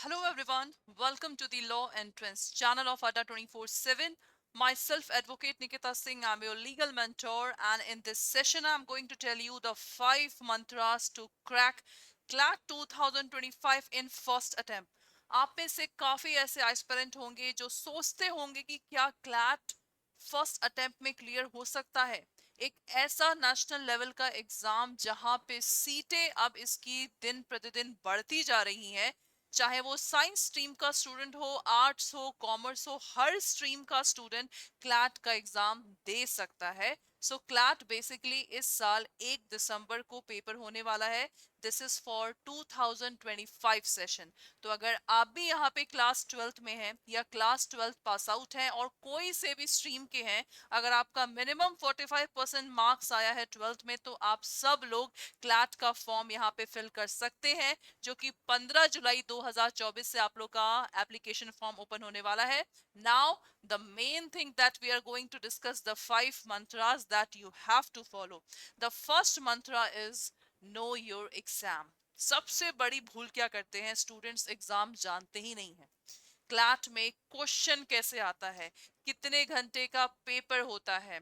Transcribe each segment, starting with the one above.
Hello everyone, welcome to the Law Entrance channel of ADA 24/7. Myself, Advocate Nikita Singh, I'm your legal mentor, and in this session, I'm going to tell you the 5 mantras to crack CLAT 2025 in first attempt. आप में से काफी ऐसे aspirant होंगे जो सोचते होंगे कि क्या क्लैट फर्स्ट अटेम्प्ट में क्लियर हो सकता है। एक ऐसा नेशनल लेवल का एग्जाम जहां पे सीटें अब इसकी दिन प्रतिदिन बढ़ती जा रही हैं, चाहे वो साइंस स्ट्रीम का स्टूडेंट हो, आर्ट्स हो, कॉमर्स हो, हर स्ट्रीम का स्टूडेंट क्लैट का एग्जाम दे सकता है। सो क्लैट बेसिकली इस साल 1 दिसंबर को पेपर होने वाला है। This is for 2025 session. तो अगर आप भी यहाँ पे क्लास 12th में हैं या क्लास 12th पास आउट हैं और कोई से भी स्ट्रीम के हैं, अगर आपका मिनिमम 45% मार्क्स आया है 12th में, तो आप सब लोग क्लैट का फॉर्म यहाँ पे फिल कर सकते हैं, जो कि 15 जुलाई 2024 से आप लोग का एप्लीकेशन फॉर्म ओपन होने वाला है। Now the main thing that we are going to discuss the 5 mantras that you have to follow. The first mantra is know your exam. सबसे बड़ी भूल क्या करते हैं स्टूडेंट्स, एग्जाम जानते ही नहीं है। क्लैट में क्वेश्चन कैसे आता है, कितने घंटे का पेपर होता है,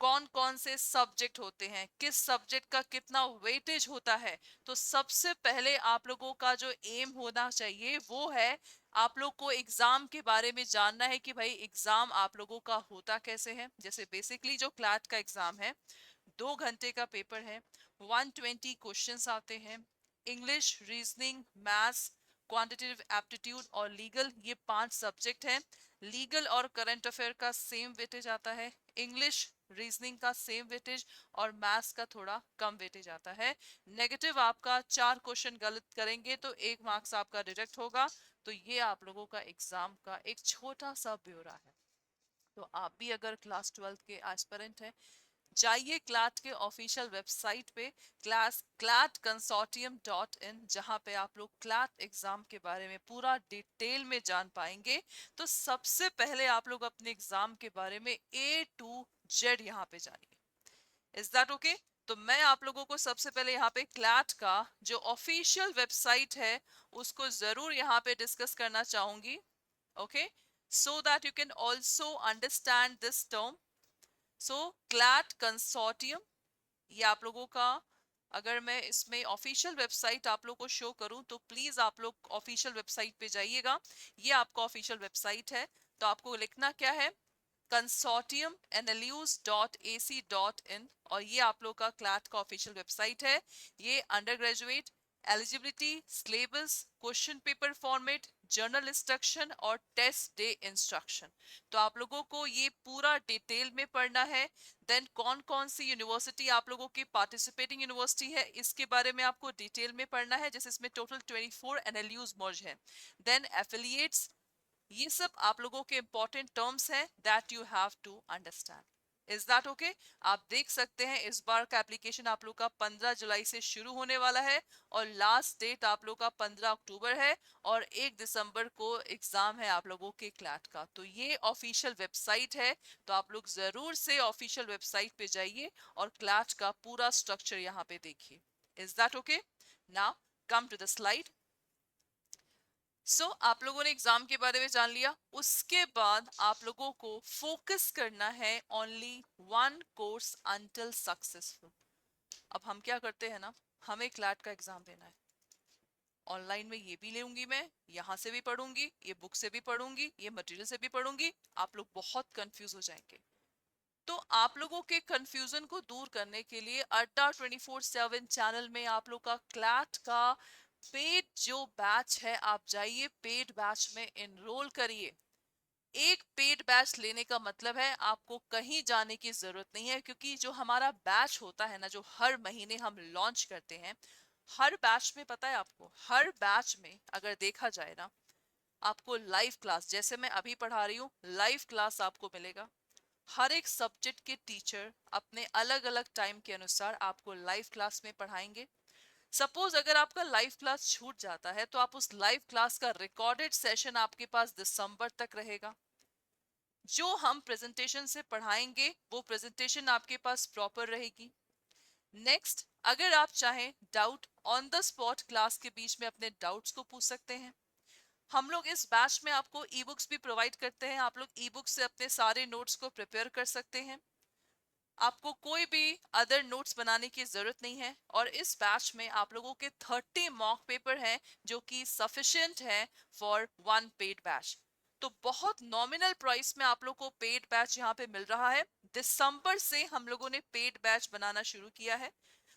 कौन कौन से सब्जेक्ट होते हैं, किस सब्जेक्ट का कितना वेटेज होता है। तो सबसे पहले आप लोगों का जो एम होना चाहिए वो है, आप लोग को एग्जाम के बारे में जानना है कि भाई एग्जाम आप लोगों का होता कैसे है। जैसे बेसिकली जो क्लैट का एग्जाम है, 2 घंटे का पेपर है, 120 क्वेश्चंस आते हैं। English, reasoning, maths, quantitative aptitude और लीगल, ये 5 सब्जेक्ट हैं। लीगल और करंट अफेयर का सेम वेटेज आता है, इंग्लिश रीजनिंग का सेम वेटेज और मैथ्स का थोड़ा कम वेटेज आता है। नेगेटिव आपका 4 क्वेश्चन गलत करेंगे तो 1 मार्क्स आपका डिडक्ट होगा। तो ये आप लोगों का एग्जाम का एक छोटा सा ब्यौरा है। तो आप भी अगर क्लास 12th के एस्पिरेंट हैं, जाइए क्लैट के ऑफिशियल वेबसाइट पे clatconsortium.in, जहां पे आप लोग क्लैट एग्जाम के बारे में पूरा डिटेल में जान पाएंगे। तो सबसे पहले आप लोग अपने एग्जाम के बारे में A to Z यहाँ पे जानिए। Is that okay? तो मैं आप लोगों को सबसे पहले यहाँ पे क्लैट का जो ऑफिशियल वेबसाइट है उसको जरूर यहाँ पे डिस्कस करना चाहूंगी। Okay, so that you can also understand this term. So CLAT consortium, ये आप लोगों का, अगर मैं इसमें ऑफिशियल वेबसाइट आप लोग को शो करूं तो प्लीज आप लोग ऑफिशियल वेबसाइट पे जाइएगा। ये आपका ऑफिशियल वेबसाइट है। तो आपको लिखना क्या है, कंसोर्टियम nlus.ac.in, और ये आप लोग का क्लैट का ऑफिशियल वेबसाइट है। ये under graduate eligibility, syllabus, question paper format, journal instruction और टेस्ट डे इंस्ट्रक्शन, तो आप लोगों को ये पूरा डिटेल में पढ़ना है। देन कौन कौन सी यूनिवर्सिटी आप लोगों की पार्टिसिपेटिंग यूनिवर्सिटी है इसके बारे में आपको डिटेल में पढ़ना है, जैसे इसमें टोटल 24 एनएलयूज मर्ज है। देन एफिलिएट्स, ये सब आप लोगों के इंपॉर्टेंट टर्म्स हैं that you have to understand. Is that okay? आप देख सकते हैं इस बार का एप्लीकेशन आप लोग का 15 जुलाई से शुरू होने वाला है और लास्ट डेट आप लोग का 15 अक्टूबर है, और 1 दिसंबर को एग्जाम है आप लोगों के क्लैट का। तो ये ऑफिशियल वेबसाइट है, तो आप लोग जरूर से ऑफिशियल वेबसाइट पे जाइए और क्लैट का पूरा स्ट्रक्चर यहाँ पे देखिए। Is that okay? Now come to the slide. आप लोगों ने एग्जाम के बारे में जान लिया। उसके बाद आप लोगों को फोकस करना है only one course until successful. अब हम क्या करते हैं ना, हमें क्लैट का एग्जाम देना है, ऑनलाइन में ये भी लूंगी, मैं यहाँ से भी पढ़ूंगी, ये बुक से भी पढ़ूंगी, ये मटेरियल से भी पढ़ूंगी, आप लोग बहुत कंफ्यूज हो जाएंगे। तो आप लोगों के कंफ्यूजन को दूर करने के लिए अड्डा 24/7 चैनल में आप लोग का क्लैट का पेड जो बैच है, आप जाइए पेड बैच में एनरोल करिए। एक पेड बैच लेने का मतलब है आपको कहीं जाने की जरूरत नहीं है, क्योंकि जो हमारा बैच होता है ना, जो हर महीने हम लॉन्च करते हैं, हर बैच में पता है आपको, हर बैच में अगर देखा जाए ना, आपको लाइव क्लास, जैसे मैं अभी पढ़ा रही हूँ, लाइव क्लास आपको मिलेगा। हर एक सब्जेक्ट के टीचर अपने अलग अलग टाइम के अनुसार आपको लाइव क्लास में पढ़ाएंगे। सपोज अगर आपका लाइव क्लास छूट जाता है तो आप उस लाइव क्लास का रिकॉर्डेड सेशन आपके पास दिसंबर तक रहेगा। जो हम प्रेजेंटेशन से पढ़ाएंगे वो प्रेजेंटेशन आपके पास प्रॉपर रहेगी। नेक्स्ट, अगर आप चाहें doubt on the spot class के बीच में अपने डाउट्स को पूछ सकते हैं। हम लोग इस बैच में आपको ई बुक्स भी प्रोवाइड करते हैं, आप लोग ई बुक्स से अपने सारे नोट्स को प्रिपेयर कर सकते हैं। आपको कोई भी अदर नोट्स बनाने की जरूरत नहीं है। और इस बैच में आप लोगों के 30 मॉक पेपर हैं जो कि सफिशिएंट है फॉर वन पेड बैच। तो बहुत नॉमिनल प्राइस में आप लोग को पेड बैच यहाँ पे मिल रहा है। दिसंबर से हम लोगों ने पेड बैच बनाना शुरू किया है।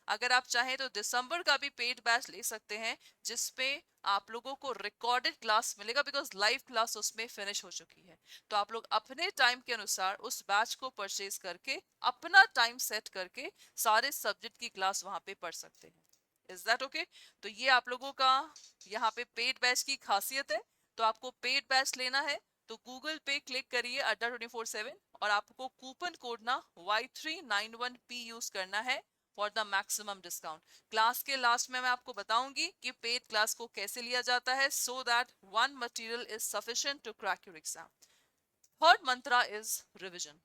अगर आप चाहें तो दिसंबर का भी पेड बैच ले सकते हैं, जिसपे आप लोगों को रिकॉर्डेड क्लास मिलेगा, बिकॉज लाइव क्लास उसमें फिनिश हो चुकी है। तो आप लोग अपने टाइम के अनुसार उस बैच को परचेज करके अपना टाइम सेट करके सारे सब्जेक्ट की क्लास वहां पे पढ़ सकते हैं। Is that okay? तो ये आप लोगों का यहाँ पे पेड बैच की खासियत है। तो आपको पेड बैच लेना है तो गूगल पे क्लिक करिए Adda 24/7 और आपको कूपन कोड ना Y391P यूज करना है for the maximum discount. Class के लास्ट में मैं आपको बताऊंगी कि पेड क्लास को कैसे लिया जाता है, so that one material is sufficient to crack your exam. Third mantra is revision.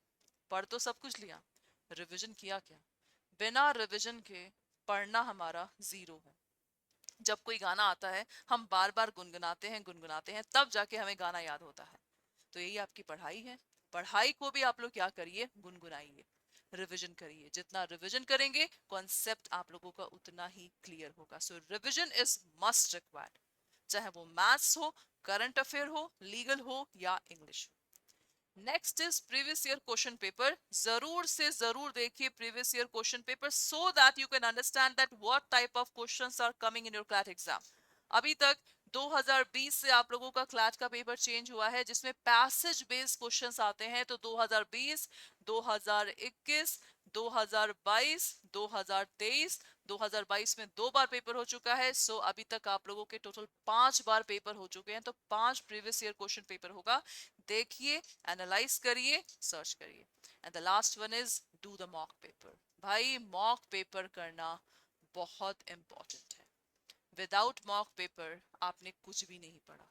पढ़ तो सब कुछ लिया, रिविजन किया क्या? बिना रिविजन के पढ़ना हमारा जीरो है। जब कोई गाना आता है हम बार बार गुनगुनाते हैं तब जाके हमें गाना याद होता है। तो यही आपकी पढ़ाई है। पढ़ाई को भी आप लोग क्या करिए, गुनगुनाइए, रिवीजन करिए। जितना रिवीजन करेंगे कॉन्सेप्ट आप लोगों का उतना ही क्लियर होगा। सो रिवीजन इज मस्ट रिक्वायर्ड, चाहे वो मैथ्स हो, करंट अफेयर हो, लीगल हो या English. Next is previous year question paper. जरूर से जरूर देखिए previous year question paper, so that you can understand that what type of questions are coming in your CLAT exam. अभी तक 2020 से आप लोगों का क्लैट का पेपर चेंज हुआ है, जिसमें पैसेज बेस्ड क्वेश्चंस आते हैं। तो 2020, 2021, 2022, 2023, 2022 में 2 बार पेपर हो चुका है। सो अभी तक आप लोगों के टोटल 5 बार पेपर हो चुके हैं। तो 5 प्रीवियस ईयर क्वेश्चन पेपर होगा। देखिए, एनालाइज करिए, सर्च करिए। And the last one is do the mock paper. भाई मॉक पेपर करना बहुत इंपॉर्टेंट है। विदाउट मॉक पेपर आपने कुछ भी नहीं पढ़ा।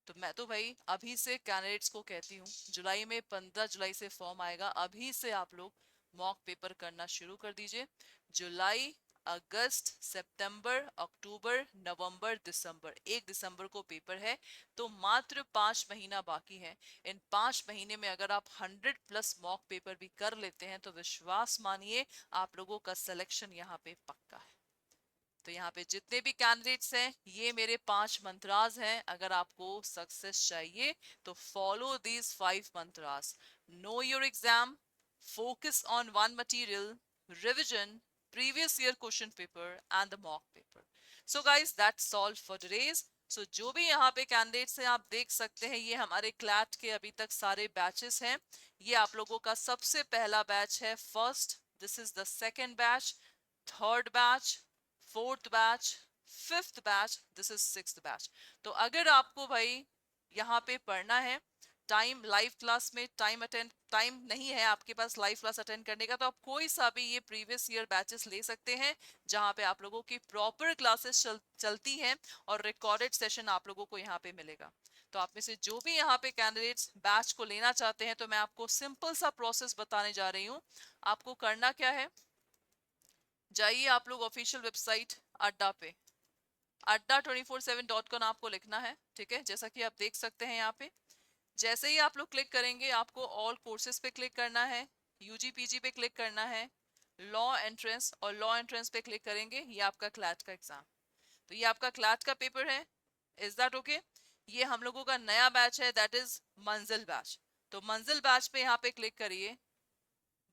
तो मैं तो भाई अभी से कैंडिडेट्स को कहती हूँ, जुलाई में 15 जुलाई से फॉर्म आएगा, अभी से आप लोग मॉक पेपर करना शुरू कर दीजिए। जुलाई, अगस्त, सितंबर, अक्टूबर, नवंबर, दिसंबर, 1 दिसंबर को पेपर है। तो मात्र 5 महीना बाकी है। इन 5 महीने में अगर आप 100+ मॉक पेपर भी कर लेते हैं तो विश्वास मानिए आप लोगों का सिलेक्शन यहाँ पे पक्का है। तो यहाँ पे जितने भी कैंडिडेट्स हैं, ये मेरे 5 मंत्रास हैं। अगर आपको सक्सेस चाहिए तो follow these 5 mantras. Know your exam, focus on one material, revision, previous year question paper and the mock paper. So guys that's all for today's. So जो भी यहाँ पे कैंडिडेट्स हैं आप देख सकते हैं, ये हमारे क्लैट के अभी तक सारे बैचेस हैं। ये आप लोगों का सबसे पहला बैच है, first, this is the second batch, third batch, fourth batch, fifth batch, this is sixth batch. तो अगर आपको भाई यहाँ पे पढ़ना है, टाइम लाइव क्लास में टाइम नहीं है आपके पास लाइव क्लास अटेंड करने का, तो आप कोई सा भी ये प्रीवियस ईयर बैचेस ले सकते हैं, जहाँ पे आप लोगों की प्रॉपर क्लासेस चलती हैं और रिकॉर्डेड सेशन आप लोगों को यहाँ पे मिलेगा। तो आप में से जो भी यहाँ पे कैंडिडेट्स बैच को लेना चाहते हैं, तो मैं आपको सिंपल सा प्रोसेस बताने जा रही हूँ। आपको करना क्या है, जाइए आप लोग ऑफिशियल वेबसाइट अड्डा पे, Adda 24/7.com आपको लिखना है, ठीक है, जैसा कि आप देख सकते हैं यहाँ पे। जैसे ही आप लोग क्लिक करेंगे आपको ऑल कोर्सेज पे क्लिक करना है, यूजी पीजी पे क्लिक करना है, लॉ एंट्रेंस, और लॉ एंट्रेंस पे क्लिक करेंगे, ये आपका क्लैट का एग्जाम। तो ये आपका क्लैट का पेपर है। Is that okay? ये हम लोगों का नया बैच है, दैट इज मंजिल बैच। तो मंजिल बैच पे यहाँ पे क्लिक करिए,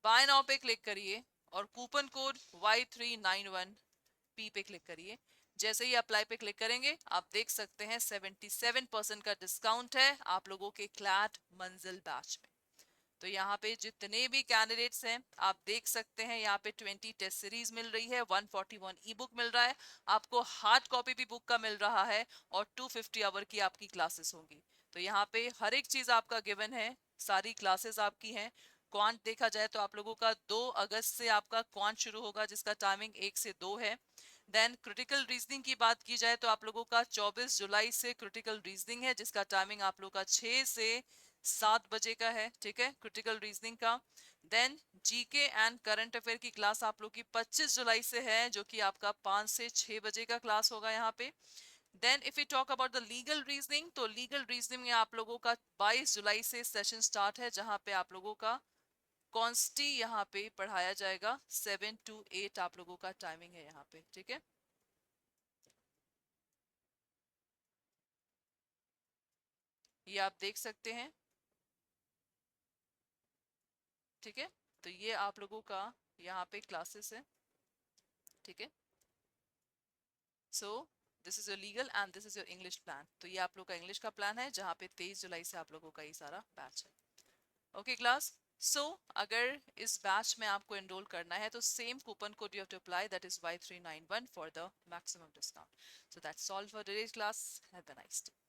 बाय नाउ पे क्लिक करिए और कूपन कोड Y391P पे क्लिक करिए। जैसे ही अप्लाई पे क्लिक करेंगे आप देख सकते हैं 77% का डिस्काउंट है आप लोगों के क्लैट मंजिल बैच में। तो यहाँ पे जितने भी कैंडिडेट्स हैं आप देख सकते हैं, यहाँ पे 20 टेस्ट सीरीज मिल रही है, 141 ई बुक मिल रहा है, आपको हार्ड कॉपी भी बुक का मिल रहा है, और 250 आवर की आपकी क्लासेस होंगी। तो यहाँ पे हर एक चीज आपका गिवन है, सारी क्लासेस आपकी हैं। क्वांट देखा जाए तो आप लोगों का 2 अगस्त से आपका क्वांट शुरू होगा, जिसका टाइमिंग 1 से 2 है। देन क्रिटिकल रीजनिंग की बात की जाए तो आप लोगों का 24 जुलाई से क्रिटिकल रीजनिंग है, जिसका टाइमिंग आप लोगों का 6 से 7 बजे का है, ठीक है, क्रिटिकल रीजनिंग का। Then GK and current affair की क्लास आप लोग की 25 जुलाई से है, जो कि आपका 5 से 6 बजे का क्लास होगा यहाँ पे। Then if you talk about the legal reasoning, तो लीगल रीजनिंग में आप लोगों का 22 जुलाई से सेशन स्टार्ट है, जहां पे आप लोगों का कॉन्स्टी यहाँ पे पढ़ाया जाएगा। 7 to 8 आप लोगों का टाइमिंग है यहाँ पे, ठीक है। ये आप देख सकते हैं, ठीक है। तो ये आप लोगों का यहाँ पे क्लासेस है, ठीक है। So this is your legal and this is your English plan. तो ये आप लोग का इंग्लिश का प्लान है, जहाँ पे 23 जुलाई से आप लोगों का ये सारा बैच है। ओके क्लास, सो अगर इस बैच में आपको एनरोल करना है तो same coupon code you have to apply, that is Y391 for the maximum discount. So that's all for today's class, have a nice day.